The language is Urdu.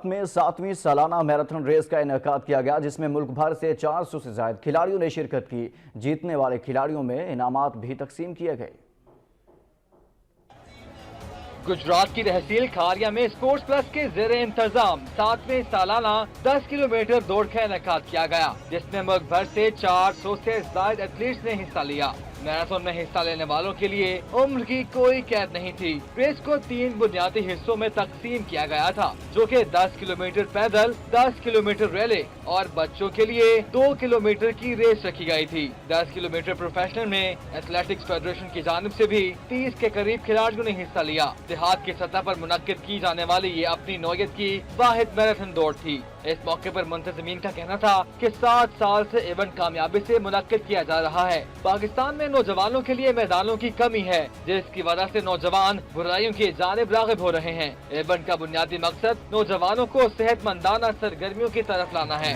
میں 7ویں سالانہ میراتھن ریس کا انعقاد کیا گیا، جس میں ملک بھر سے 400 سے زائد کھلاڑیوں نے شرکت کی۔ جیتنے والے کھلاڑیوں میں انعامات بھی تقسیم کیے گئے۔ گجرات کی تحصیل کھاریا میں اسپورٹس پلس کے زیر انتظام 7ویں سالانہ 10 کلومیٹر دوڑ کا انعقاد کیا گیا، جس میں ملک بھر سے 400 سے زائد ایتھلیٹس نے حصہ لیا۔ میراتھن میں حصہ لینے والوں کے لیے عمر کی کوئی قید نہیں تھی۔ ریس کو 3 بنیادی حصوں میں تقسیم کیا گیا تھا، جو کہ 10 کلومیٹر پیدل، 10 کلومیٹر ریلے اور بچوں کے لیے 2 کلومیٹر کی ریس رکھی گئی تھی۔ 10 کلومیٹر پروفیشنل میں ایتھلیٹکس فیڈریشن کی جانب سے بھی 30 کے قریب کھلاڑیوں نے حصہ لیا۔ دیہات کی سطح پر منعقد کی جانے والی یہ اپنی نوعیت کی واحد میراتھن دوڑ تھی۔ اس موقع پر منتظمین کا کہنا تھا کہ 7 سال سے ایونٹ کامیابی سے منعقد کیا جا رہا ہے۔ پاکستان میں نوجوانوں کے لیے میدانوں کی کمی ہے، جس کی وجہ سے نوجوان برائیوں کی جانب راغب ہو رہے ہیں۔ ایونٹ کا بنیادی مقصد نوجوانوں کو صحت مندانہ سرگرمیوں کی طرف لانا ہے۔